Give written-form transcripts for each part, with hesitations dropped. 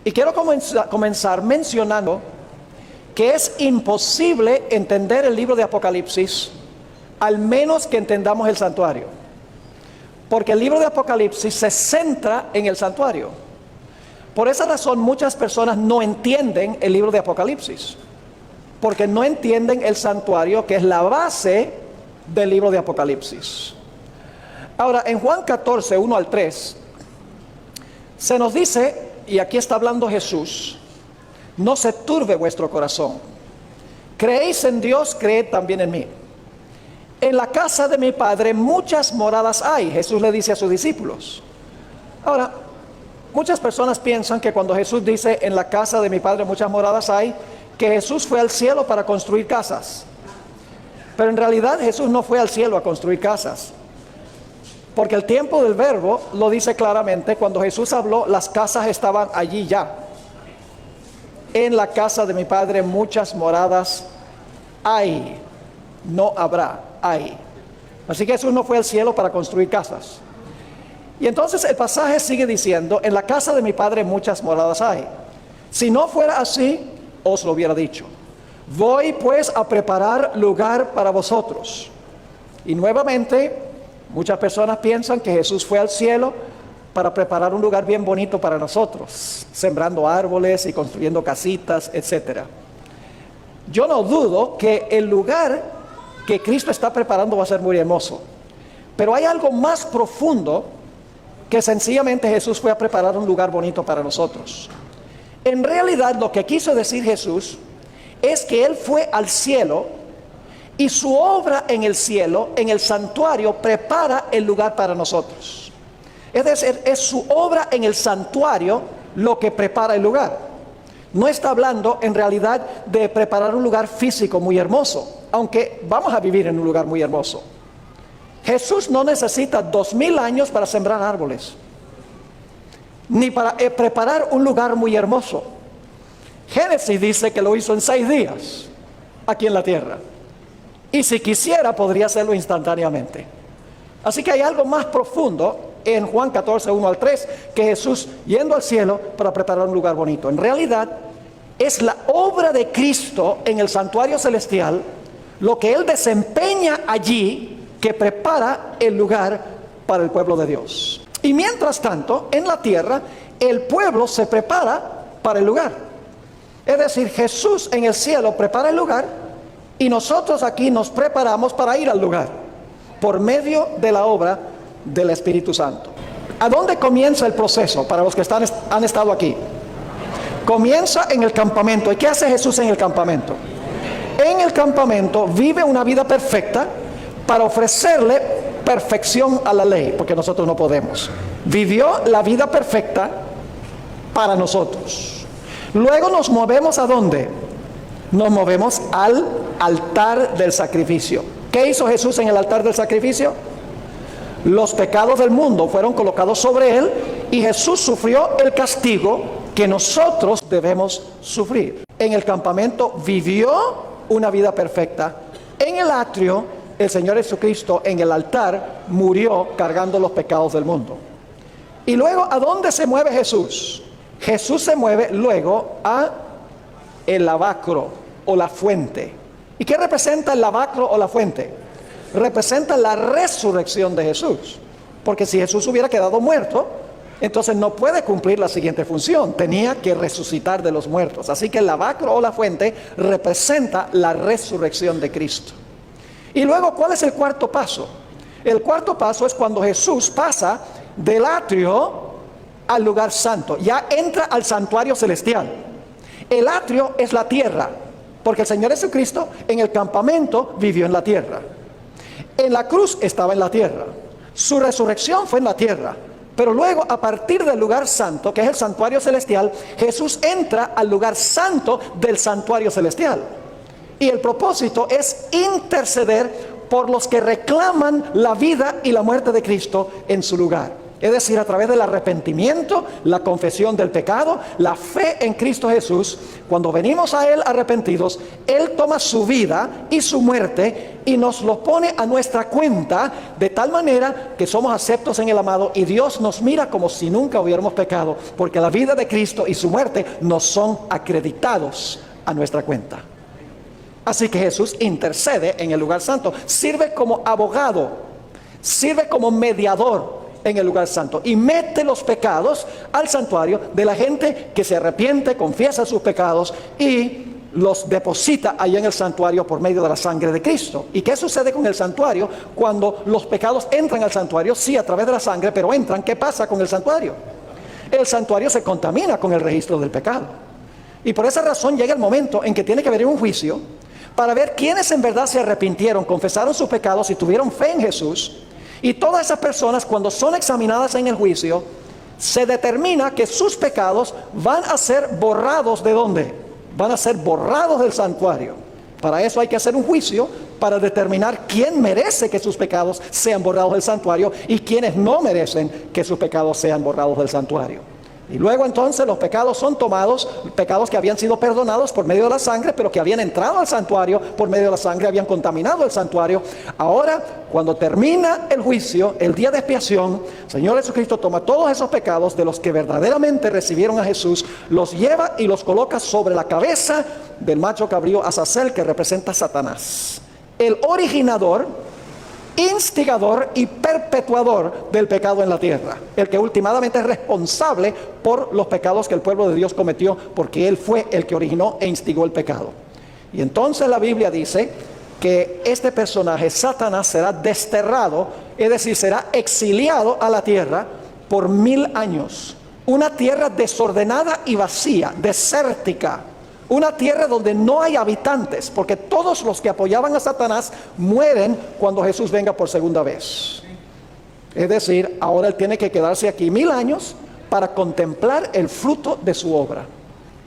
Y quiero comenzar mencionando que es imposible entender el libro de Apocalipsis al menos que entendamos el santuario. Porque el libro de Apocalipsis se centra en el santuario. Por esa razón muchas personas no entienden el libro de Apocalipsis, porque no entienden el santuario, que es la base del libro de Apocalipsis. Ahora, en Juan 14, 1 al 3, se nos dice, y aquí está hablando Jesús: no se turbe vuestro corazón. Creéis en Dios, creed también en mí. En la casa de mi Padre muchas moradas hay, Jesús le dice a sus discípulos. Ahora, muchas personas piensan que cuando Jesús dice en la casa de mi Padre muchas moradas hay, que Jesús fue al cielo para construir casas. Pero en realidad Jesús no fue al cielo a construir casas, porque el tiempo del verbo lo dice claramente. Cuando Jesús habló, las casas estaban allí ya. En la casa de mi Padre muchas moradas hay, no habrá, hay. Así que Jesús no fue al cielo para construir casas. Y entonces el pasaje sigue diciendo: en la casa de mi Padre muchas moradas hay. Si no fuera así, os lo hubiera dicho. Voy pues a preparar lugar para vosotros. Y nuevamente, muchas personas piensan que Jesús fue al cielo para preparar un lugar bien bonito para nosotros, sembrando árboles y construyendo casitas, etc. Yo no dudo que el lugar que Cristo está preparando va a ser muy hermoso, pero hay algo más profundo que sencillamente Jesús fue a preparar un lugar bonito para nosotros. En realidad, lo que quiso decir Jesús es que Él fue al cielo, y su obra en el cielo, en el santuario, prepara el lugar para nosotros. Es decir, es su obra en el santuario lo que prepara el lugar. No está hablando en realidad de preparar un lugar físico muy hermoso, aunque vamos a vivir en un lugar muy hermoso. Jesús no necesita 2000 años para sembrar árboles, ni para preparar un lugar muy hermoso. Génesis dice que lo hizo en 6 días aquí en la tierra, y si quisiera podría hacerlo instantáneamente. Así que hay algo más profundo en Juan 14, 1 al 3, que Jesús yendo al cielo para preparar un lugar bonito. En realidad es la obra de Cristo en el santuario celestial, lo que Él desempeña allí, que prepara el lugar para el pueblo de Dios. Y mientras tanto, en la tierra, el pueblo se prepara para el lugar. Es decir, Jesús en el cielo prepara el lugar, y nosotros aquí nos preparamos para ir al lugar, por medio de la obra del Espíritu Santo. ¿A dónde comienza el proceso para los que han estado aquí? Comienza en el campamento. ¿Y qué hace Jesús en el campamento? En el campamento vive una vida perfecta para ofrecerle perfección a la ley, porque nosotros no podemos. Vivió la vida perfecta para nosotros. Luego nos movemos ¿a dónde? Nos movemos al altar del sacrificio. ¿Qué hizo Jesús en el altar del sacrificio? Los pecados del mundo fueron colocados sobre Él, y Jesús sufrió el castigo que nosotros debemos sufrir. En el campamento vivió una vida perfecta. En el atrio, el Señor Jesucristo en el altar murió cargando los pecados del mundo. Y luego, ¿a dónde se mueve Jesús? Jesús se mueve luego a el lavacro o la fuente. ¿Y qué representa el lavacro o la fuente? Representa la resurrección de Jesús. Porque si Jesús hubiera quedado muerto, entonces no puede cumplir la siguiente función: tenía que resucitar de los muertos. Así que el lavacro o la fuente representa la resurrección de Cristo. Y luego, ¿cuál es el cuarto paso? El cuarto paso es cuando Jesús pasa del atrio al lugar santo. Ya entra al santuario celestial. El atrio es la tierra, porque el Señor Jesucristo en el campamento vivió en la tierra. En la cruz estaba en la tierra. Su resurrección fue en la tierra. Pero luego, a partir del lugar santo, que es el santuario celestial, Jesús entra al lugar santo del santuario celestial. Y el propósito es interceder por los que reclaman la vida y la muerte de Cristo en su lugar. Es decir, a través del arrepentimiento, la confesión del pecado, la fe en Cristo Jesús. Cuando venimos a Él arrepentidos, Él toma su vida y su muerte y nos lo pone a nuestra cuenta, de tal manera que somos aceptos en el amado y Dios nos mira como si nunca hubiéramos pecado, porque la vida de Cristo y su muerte nos son acreditados a nuestra cuenta. Así que Jesús intercede en el lugar santo, sirve como abogado, sirve como mediador en el lugar santo y mete los pecados al santuario de la gente que se arrepiente, confiesa sus pecados y los deposita allá en el santuario por medio de la sangre de Cristo. ¿Y qué sucede con el santuario cuando los pecados entran al santuario? Sí, a través de la sangre, pero entran. ¿Qué pasa con el santuario? El santuario se contamina con el registro del pecado. Y por esa razón llega el momento en que tiene que haber un juicio para ver quiénes en verdad se arrepintieron, confesaron sus pecados y tuvieron fe en Jesús. Y todas esas personas, cuando son examinadas en el juicio, se determina que sus pecados van a ser borrados. ¿De dónde? Van a ser borrados del santuario. Para eso hay que hacer un juicio para determinar quién merece que sus pecados sean borrados del santuario y quiénes no merecen que sus pecados sean borrados del santuario. Y luego entonces los pecados son tomados, pecados que habían sido perdonados por medio de la sangre, pero que habían entrado al santuario por medio de la sangre, habían contaminado el santuario. Ahora, cuando termina el juicio, el día de expiación, el Señor Jesucristo toma todos esos pecados de los que verdaderamente recibieron a Jesús, los lleva y los coloca sobre la cabeza del macho cabrío Azazel, que representa a Satanás, el originador, instigador y perpetuador del pecado en la tierra, el que últimamente es responsable por los pecados que el pueblo de Dios cometió, porque él fue el que originó e instigó el pecado. Y entonces la Biblia dice que este personaje, Satanás, será desterrado, es decir, será exiliado a la tierra por 1000 años. Una tierra desordenada y vacía, desértica. Una tierra donde no hay habitantes, porque todos los que apoyaban a Satanás mueren cuando Jesús venga por segunda vez. Es decir, ahora él tiene que quedarse aquí 1000 años para contemplar el fruto de su obra.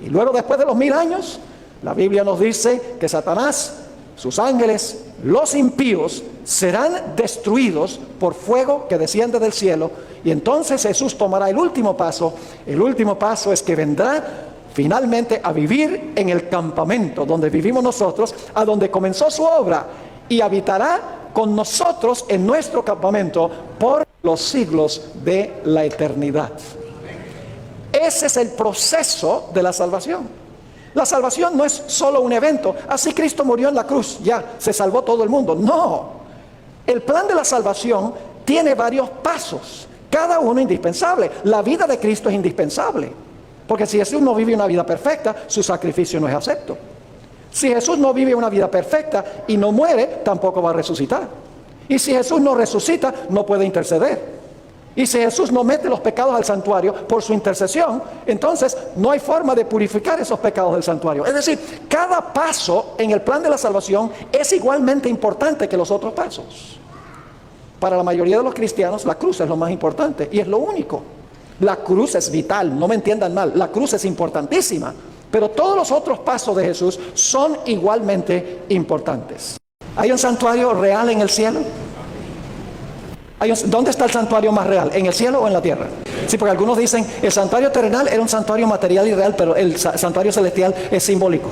Y luego, después de los 1000 años, la Biblia nos dice que Satanás, sus ángeles, los impíos serán destruidos por fuego que desciende del cielo. Y entonces Jesús tomará el último paso. El último paso es que vendrá finalmente a vivir en el campamento donde vivimos nosotros, a donde comenzó su obra, y habitará con nosotros en nuestro campamento por los siglos de la eternidad. Ese es el proceso de la salvación. La salvación no es solo un evento. Así Cristo murió en la cruz, ya se salvó todo el mundo. No, el plan de la salvación tiene varios pasos, cada uno indispensable. La vida de Cristo es indispensable, porque si Jesús no vive una vida perfecta, su sacrificio no es acepto. Si Jesús no vive una vida perfecta y no muere, tampoco va a resucitar. Y si Jesús no resucita, no puede interceder. Y si Jesús no mete los pecados al santuario por su intercesión, entonces no hay forma de purificar esos pecados del santuario. Es decir, cada paso en el plan de la salvación es igualmente importante que los otros pasos. Para la mayoría de los cristianos, la cruz es lo más importante y es lo único. La cruz es vital, no me entiendan mal, la cruz es importantísima, pero todos los otros pasos de Jesús son igualmente importantes. ¿Hay un santuario real en el cielo? ¿Dónde está el santuario más real? ¿En el cielo o en la tierra? Sí, porque algunos dicen el santuario terrenal era un santuario material y real, pero el santuario celestial es simbólico.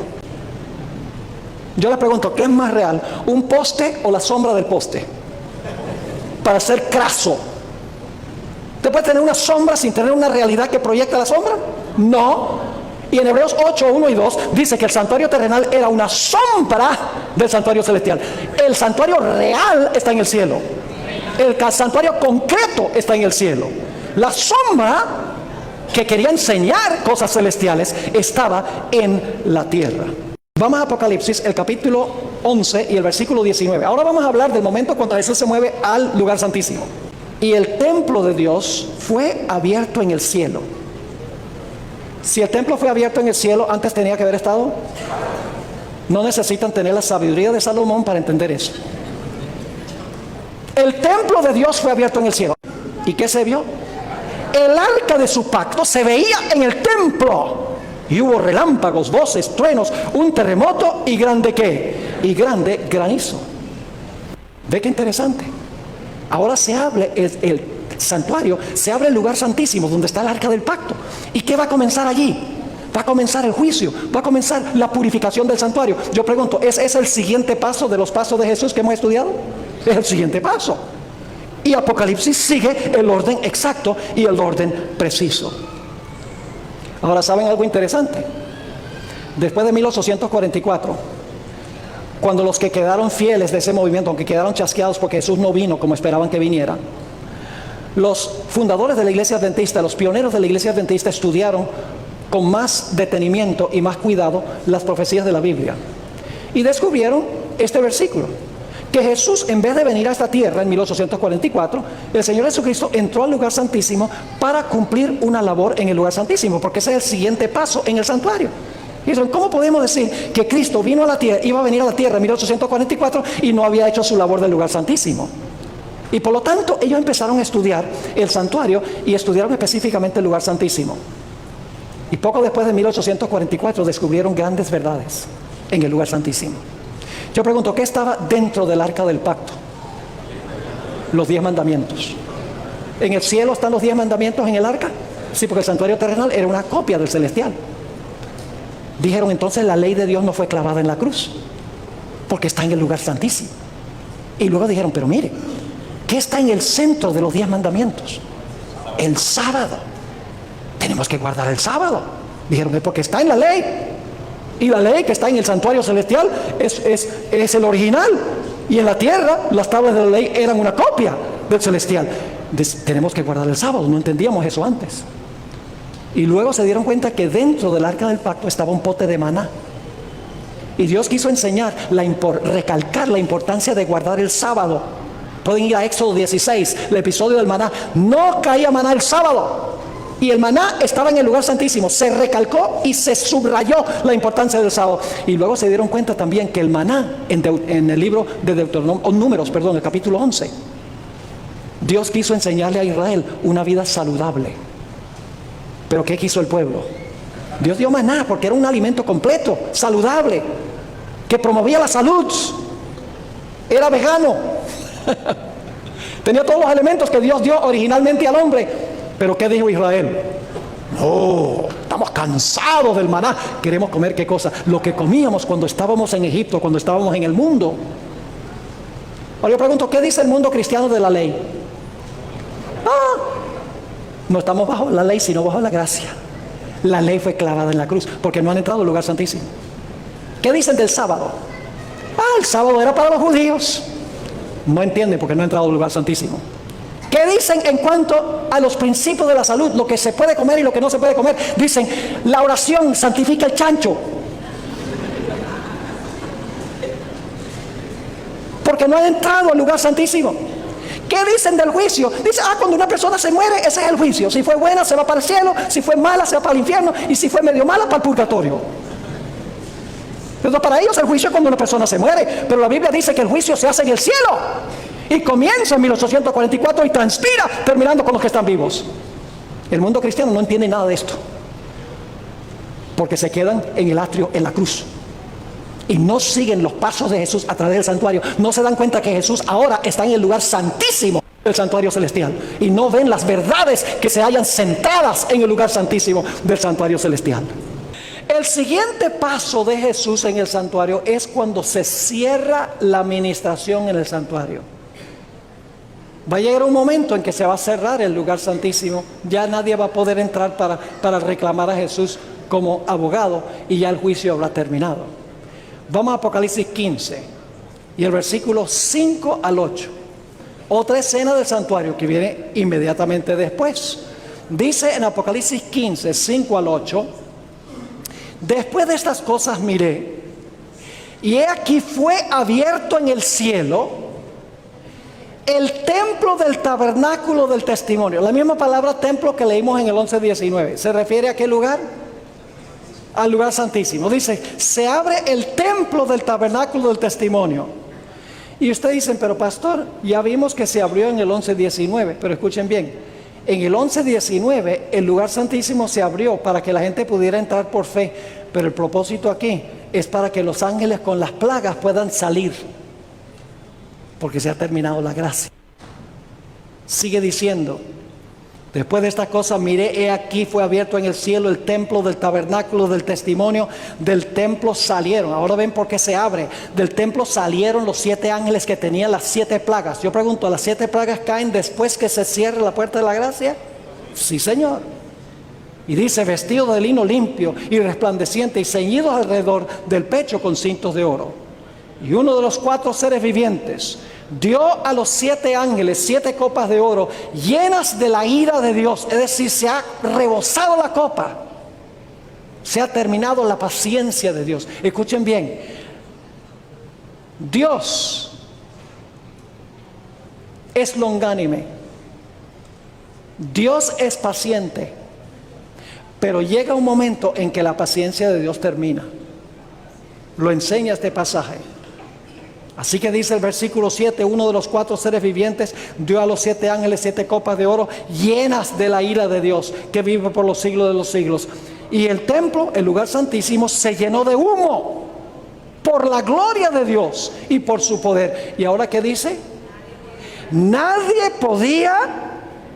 Yo les pregunto, ¿qué es más real? ¿Un poste o la sombra del poste? Para ser craso, ¿usted puede tener una sombra sin tener una realidad que proyecta la sombra? No. Y en Hebreos 8, 1 y 2 dice que el santuario terrenal era una sombra del santuario celestial. El santuario real está en el cielo. El santuario concreto está en el cielo. La sombra que quería enseñar cosas celestiales estaba en la tierra. Vamos a Apocalipsis, el capítulo 11 y el versículo 19. Ahora vamos a hablar del momento cuando Jesús se mueve al lugar santísimo. Y el templo de Dios fue abierto en el cielo. Si el templo fue abierto en el cielo, antes tenía que haber estado. No necesitan tener la sabiduría de Salomón para entender eso. El templo de Dios fue abierto en el cielo. ¿Y qué se vio? El arca de su pacto se veía en el templo. Y hubo relámpagos, voces, truenos, un terremoto y grande ¿qué? Y grande granizo. ¿Ve qué interesante? Ahora se habla, santuario, se abre el lugar santísimo donde está el arca del pacto. ¿Y qué va a comenzar allí? Va a comenzar el juicio, va a comenzar la purificación del santuario. Yo pregunto, ¿es el siguiente paso de los pasos de Jesús que hemos estudiado? Es el siguiente paso. Y Apocalipsis sigue el orden exacto y el orden preciso. Ahora, ¿saben algo interesante? Después de 1844, cuando los que quedaron fieles de ese movimiento, aunque quedaron chasqueados porque Jesús no vino como esperaban que viniera, los fundadores de la iglesia adventista, los pioneros de la iglesia adventista, estudiaron con más detenimiento y más cuidado las profecías de la Biblia. Y descubrieron este versículo, que Jesús, en vez de venir a esta tierra en 1844, el Señor Jesucristo entró al lugar santísimo para cumplir una labor en el lugar santísimo, porque ese es el siguiente paso en el santuario. Y dicen, ¿cómo podemos decir que Cristo vino a la tierra, iba a venir a la tierra en 1844 y no había hecho su labor del lugar santísimo? Y por lo tanto, ellos empezaron a estudiar el santuario y estudiaron específicamente el lugar santísimo. Y poco después de 1844 descubrieron grandes verdades en el lugar santísimo. Yo pregunto, ¿qué estaba dentro del arca del pacto? Los 10 mandamientos. ¿En el cielo están los 10 mandamientos en el arca? Sí, porque el santuario terrenal era una copia del celestial. Dijeron, entonces la ley de Dios no fue clavada en la cruz, porque está en el lugar santísimo. Y luego dijeron, pero mire, ¿qué está en el centro de los 10 mandamientos? El sábado. Tenemos que guardar el sábado. Dijeron, es porque está en la ley. Y la ley que está en el santuario celestial es el original. Y en la tierra las tablas de la ley eran una copia del celestial. Tenemos que guardar el sábado. No entendíamos eso antes. Y luego se dieron cuenta que dentro del arca del pacto estaba un pote de maná. Y Dios quiso enseñar, recalcar la importancia de guardar el sábado. Pueden ir a Éxodo 16, el episodio del maná. No caía maná el sábado. Y el maná estaba en el lugar santísimo. Se recalcó y se subrayó la importancia del sábado. Y luego se dieron cuenta también que el maná en el libro de Números, el capítulo 11, Dios quiso enseñarle a Israel una vida saludable. Pero ¿qué quiso el pueblo? Dios dio maná porque era un alimento completo, saludable, que promovía la salud. Era vegano. Tenía todos los elementos que Dios dio originalmente al hombre. Pero ¿qué dijo Israel? No, estamos cansados del maná. Queremos comer ¿qué cosa? Lo que comíamos cuando estábamos en Egipto, cuando estábamos en el mundo. Ahora yo pregunto, ¿qué dice el mundo cristiano de la ley? No estamos bajo la ley, sino bajo la gracia. La ley fue clavada en la cruz, porque no han entrado al lugar santísimo. ¿Qué dicen del sábado? El sábado era para los judíos. No entienden porque no han entrado al lugar santísimo. ¿Qué dicen en cuanto a los principios de la salud? Lo que se puede comer y lo que no se puede comer. Dicen, la oración santifica el chancho. Porque no han entrado al lugar santísimo. ¿Qué dicen del juicio? Dicen, cuando una persona se muere, ese es el juicio. Si fue buena, se va para el cielo. Si fue mala, se va para el infierno. Y si fue medio mala, para el purgatorio. Entonces, para ellos el juicio es cuando una persona se muere. Pero la Biblia dice que el juicio se hace en el cielo. Y comienza en 1844 y transpira, terminando con los que están vivos. El mundo cristiano no entiende nada de esto. Porque se quedan en el atrio, en la cruz. Y no siguen los pasos de Jesús a través del santuario. No se dan cuenta que Jesús ahora está en el lugar santísimo del santuario celestial. Y no ven las verdades que se hallan sentadas en el lugar santísimo del santuario celestial. El siguiente paso de Jesús en el santuario es cuando se cierra la administración en el santuario. Va a llegar un momento en que se va a cerrar el lugar santísimo. Ya nadie va a poder entrar para reclamar a Jesús como abogado. Y ya el juicio habrá terminado. Vamos a Apocalipsis 15 y el versículo 5 al 8. Otra escena del santuario que viene inmediatamente después. Dice en Apocalipsis 15, 5 al 8: después de estas cosas miré, y he aquí fue abierto en el cielo el templo del tabernáculo del testimonio. La misma palabra templo que leímos en el 11:19. ¿Se refiere a qué lugar? Al lugar santísimo. Dice, se abre el templo del tabernáculo del testimonio. Y ustedes dicen, pero pastor, ya vimos que se abrió en el 11:19. Pero escuchen bien, en el 11:19 el lugar santísimo se abrió para que la gente pudiera entrar por fe. Pero el propósito aquí es para que los ángeles con las plagas puedan salir, porque se ha terminado la gracia. Sigue diciendo: después de estas cosas miré, he aquí fue abierto en el cielo el templo del tabernáculo del testimonio. Del templo salieron, ahora ven por qué se abre, del templo salieron los 7 ángeles que tenían las 7 plagas. Yo pregunto, ¿las 7 plagas caen después que se cierre la puerta de la gracia? Sí, Señor. Y dice: vestidos de lino limpio y resplandeciente y ceñidos alrededor del pecho con cintos de oro. Y uno de los 4 seres vivientes dio a los 7 ángeles 7 copas de oro llenas de la ira de Dios. Es decir, se ha rebosado la copa, se ha terminado la paciencia de Dios. Escuchen bien, Dios es longánime, Dios es paciente, pero llega un momento en que la paciencia de Dios termina. Lo enseña este pasaje. Así que dice el versículo 7: uno de los 4 seres vivientes dio a los 7 ángeles 7 copas de oro llenas de la ira de Dios, que vive por los siglos de los siglos. Y el templo, el lugar santísimo, se llenó de humo por la gloria de Dios y por su poder. ¿Y ahora qué dice? Nadie podía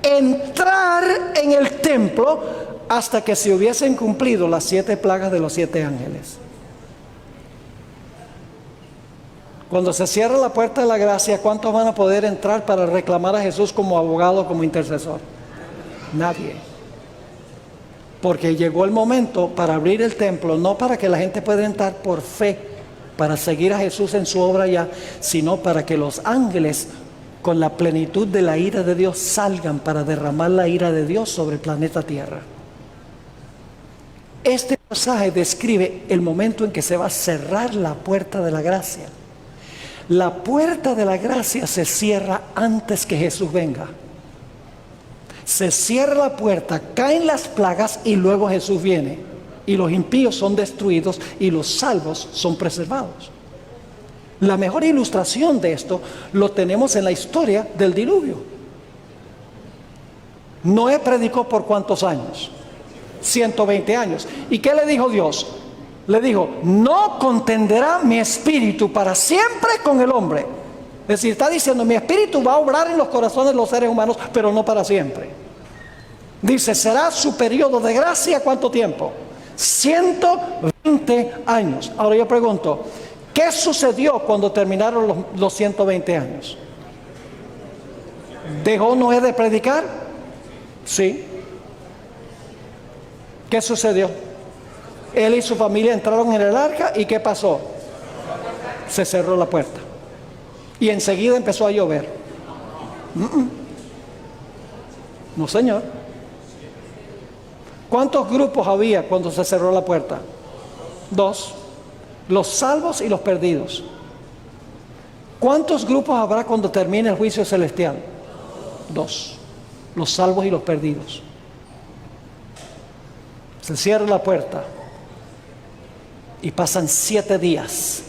entrar en el templo hasta que se hubiesen cumplido las 7 plagas de los 7 ángeles. Cuando se cierra la puerta de la gracia, ¿cuántos van a poder entrar para reclamar a Jesús como abogado, como intercesor? Nadie. Porque llegó el momento para abrir el templo, no para que la gente pueda entrar por fe, para seguir a Jesús en su obra ya, sino para que los ángeles, con la plenitud de la ira de Dios, salgan para derramar la ira de Dios sobre el planeta Tierra. Este pasaje describe el momento en que se va a cerrar la puerta de la gracia. La puerta de la gracia se cierra antes que Jesús venga. Se cierra la puerta, caen las plagas y luego Jesús viene. Y los impíos son destruidos y los salvos son preservados. La mejor ilustración de esto lo tenemos en la historia del diluvio. Noé predicó por ¿cuántos años? 120 años. ¿Y qué le dijo Dios? Le dijo: no contenderá mi espíritu para siempre con el hombre. Es decir, está diciendo: mi espíritu va a obrar en los corazones de los seres humanos, pero no para siempre. Dice: será su periodo de gracia, ¿cuánto tiempo? 120 años. Ahora yo pregunto, ¿qué sucedió cuando terminaron los 120 años? ¿Dejó Noé de predicar? Sí. ¿Qué sucedió? Él y su familia entraron en el arca y ¿qué pasó? Se cerró la puerta y enseguida empezó a llover. No, señor. ¿Cuántos grupos había cuando se cerró la puerta? 2. Los salvos y los perdidos. ¿Cuántos grupos habrá cuando termine el juicio celestial? 2. Los salvos y los perdidos. Se cierra la puerta y pasan 7 días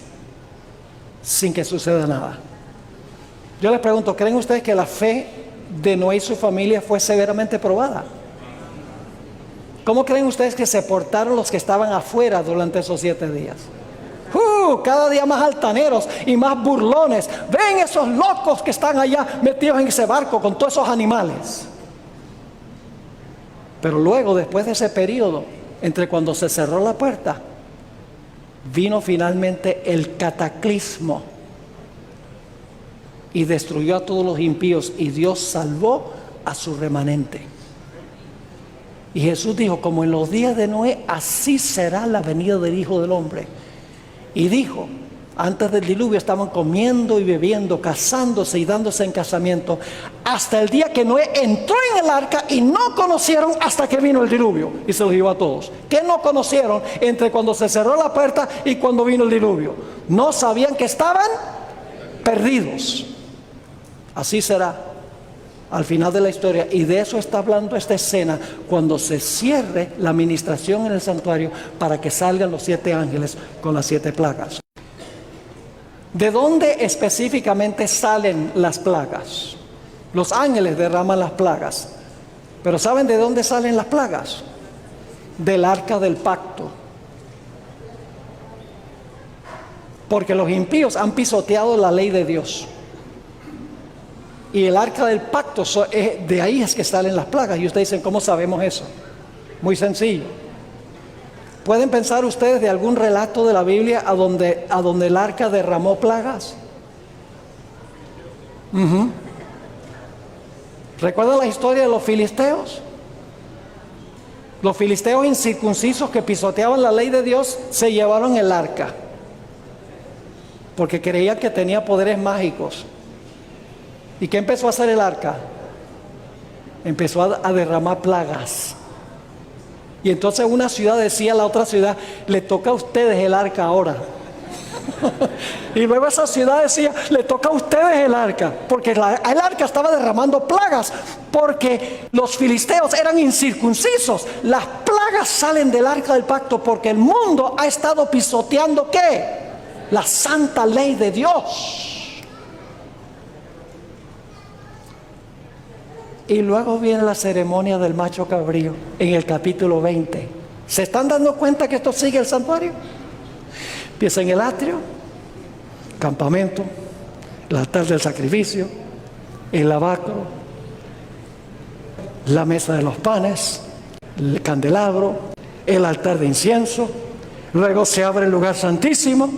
sin que suceda nada. Yo les pregunto, ¿creen ustedes que la fe de Noé y su familia fue severamente probada? ¿Cómo creen ustedes que se portaron los que estaban afuera durante esos 7 días? Cada día más altaneros y más burlones. Ven esos locos que están allá metidos en ese barco con todos esos animales. Pero luego, después de ese periodo, entre cuando se cerró la puerta, vino finalmente el cataclismo y destruyó a todos los impíos, y Dios salvó a su remanente. Y Jesús dijo: como en los días de Noé, así será la venida del Hijo del Hombre. Y dijo: antes del diluvio estaban comiendo y bebiendo, casándose y dándose en casamiento, hasta el día que Noé entró en el arca, y no conocieron hasta que vino el diluvio y se los llevó a todos. ¿Qué no conocieron entre cuando se cerró la puerta y cuando vino el diluvio? No sabían que estaban perdidos. Así será al final de la historia, y de eso está hablando esta escena, cuando se cierre la administración en el santuario para que salgan los 7 ángeles con las 7 plagas. ¿De dónde específicamente salen las plagas? Los ángeles derraman las plagas, pero ¿saben de dónde salen las plagas? Del arca del pacto. Porque los impíos han pisoteado la ley de Dios. Y el arca del pacto, de ahí es que salen las plagas. Y ustedes dicen, ¿cómo sabemos eso? Muy sencillo. ¿Pueden pensar ustedes de algún relato de la Biblia a donde el arca derramó plagas? ¿Recuerdan la historia de los filisteos? Los filisteos incircuncisos que pisoteaban la ley de Dios se llevaron el arca porque creían que tenía poderes mágicos. ¿Y qué empezó a hacer el arca? Empezó a derramar plagas. Y entonces una ciudad decía a la otra ciudad, le toca a ustedes el arca ahora. Y luego esa ciudad decía, le toca a ustedes el arca, porque el arca estaba derramando plagas, porque los filisteos eran incircuncisos. Las plagas salen del arca del pacto porque el mundo ha estado pisoteando ¿qué? La santa ley de Dios. Y luego viene la ceremonia del macho cabrío en el capítulo 20. ¿Se están dando cuenta que esto sigue el santuario? Empieza en el atrio, campamento, el altar del sacrificio, el lavacro, la mesa de los panes, el candelabro, el altar de incienso. Luego se abre el lugar santísimo.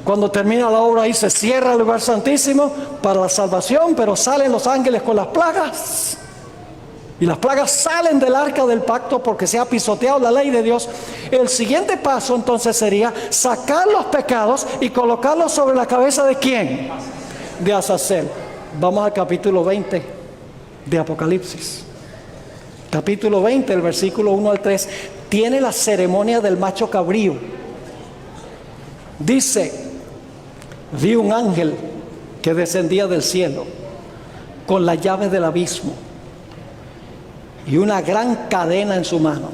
Cuando termina la obra ahí se cierra el lugar santísimo para la salvación, pero salen los ángeles con las plagas. Y las plagas salen del arca del pacto porque se ha pisoteado la ley de Dios. El siguiente paso entonces sería sacar los pecados y colocarlos sobre la cabeza ¿de quién? De Azazel. Vamos al capítulo 20 de Apocalipsis. Capítulo 20, el versículo 1 al 3, tiene la ceremonia del macho cabrío. Dice, vi un ángel que descendía del cielo con la llave del abismo y una gran cadena en su mano,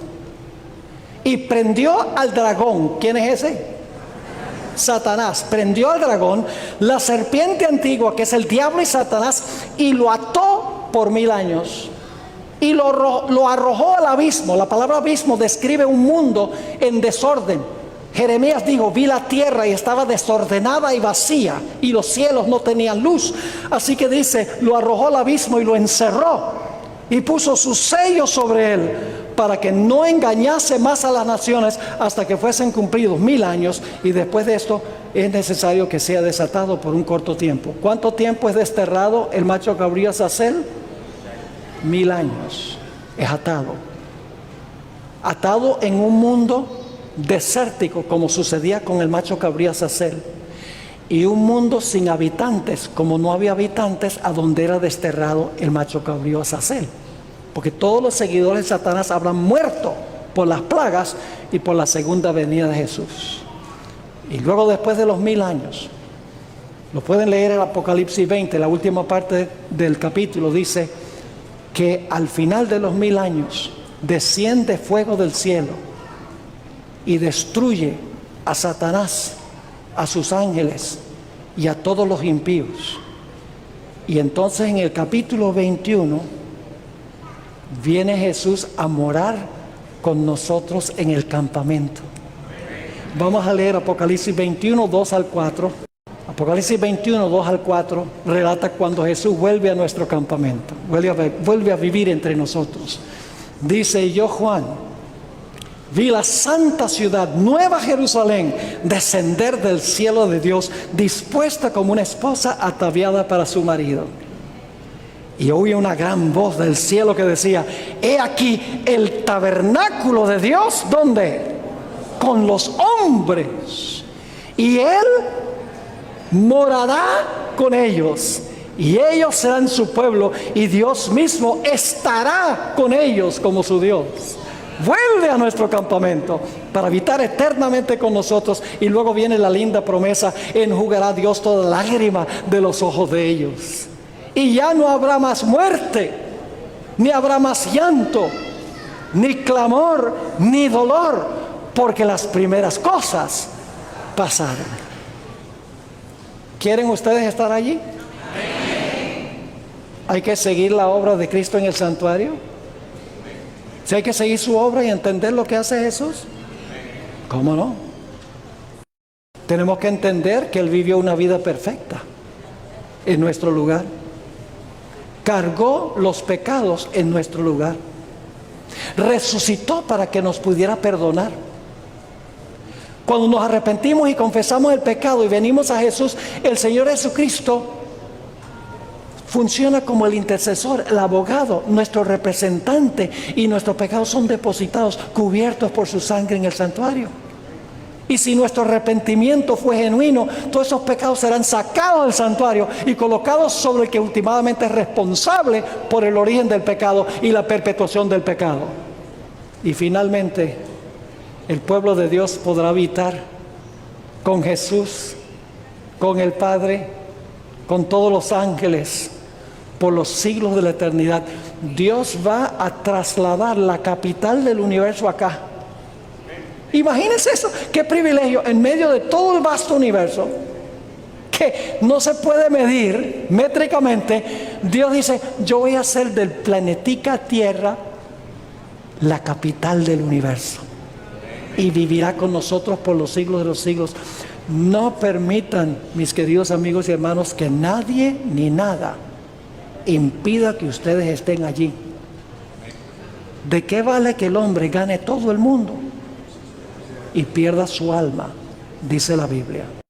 y prendió al dragón. ¿Quién es ese? Satanás. Prendió al dragón, la serpiente antigua, que es el diablo y Satanás, y lo ató por 1000 años y lo arrojó al abismo. La palabra abismo describe un mundo en desorden. Jeremías dijo, vi la tierra y estaba desordenada y vacía, y los cielos no tenían luz. Así que dice, lo arrojó al abismo y lo encerró y puso su sello sobre él para que no engañase más a las naciones hasta que fuesen cumplidos 1000 años, y después de esto es necesario que sea desatado por un corto tiempo. ¿Cuánto tiempo es desterrado el macho cabrío Azazel? 1000 años. Es atado en un mundo desértico, como sucedía con el macho cabrío Azazel, y un mundo sin habitantes, como no había habitantes a donde era desterrado el macho cabrío Azazel, porque todos los seguidores de Satanás habrán muerto por las plagas y por la segunda venida de Jesús. Y luego, después de los 1000 años, lo pueden leer en Apocalipsis 20, la última parte del capítulo, dice que al final de los 1000 años desciende fuego del cielo y destruye a Satanás, a sus ángeles y a todos los impíos. Y entonces en el capítulo 21 viene Jesús a morar con nosotros en el campamento. Vamos a leer Apocalipsis 21, 2 al 4. Apocalipsis 21, 2 al 4 relata cuando Jesús vuelve a nuestro campamento, vuelve a vivir entre nosotros. Dice, y yo, Juan, vi la santa ciudad, Nueva Jerusalén, descender del cielo de Dios, dispuesta como una esposa ataviada para su marido. Y oí una gran voz del cielo que decía, he aquí el tabernáculo de Dios, ¿dónde? Con los hombres. Y Él morará con ellos. Y ellos serán su pueblo, y Dios mismo estará con ellos como su Dios. Vuelve a nuestro campamento para habitar eternamente con nosotros. Y luego viene la linda promesa, enjugará Dios toda lágrima de los ojos de ellos. Y ya no habrá más muerte, ni habrá más llanto, ni clamor, ni dolor, porque las primeras cosas pasaron. ¿Quieren ustedes estar allí? Hay que seguir la obra de Cristo en el santuario. Si hay que seguir su obra y entender lo que hace Jesús, ¿cómo no? Tenemos que entender que Él vivió una vida perfecta en nuestro lugar. cargó los pecados en nuestro lugar. Resucitó para que nos pudiera perdonar. Cuando nos arrepentimos y confesamos el pecado y venimos a Jesús, el Señor Jesucristo funciona como el intercesor, el abogado, nuestro representante, y nuestros pecados son depositados, cubiertos por su sangre en el santuario. Y si nuestro arrepentimiento fue genuino, todos esos pecados serán sacados del santuario y colocados sobre el que últimamente es responsable por el origen del pecado y la perpetuación del pecado. Y finalmente, el pueblo de Dios podrá habitar con Jesús, con el Padre, con todos los ángeles, por los siglos de la eternidad. Dios va a trasladar la capital del universo acá. Imagínense eso, qué privilegio, en medio de todo el vasto universo, que no se puede medir métricamente. Dios dice: yo voy a hacer del planetica Tierra la capital del universo, y vivirá con nosotros por los siglos de los siglos. No permitan, mis queridos amigos y hermanos, que nadie ni nada impida que ustedes estén allí. ¿De qué vale que el hombre gane todo el mundo y pierda su alma? Dice la Biblia.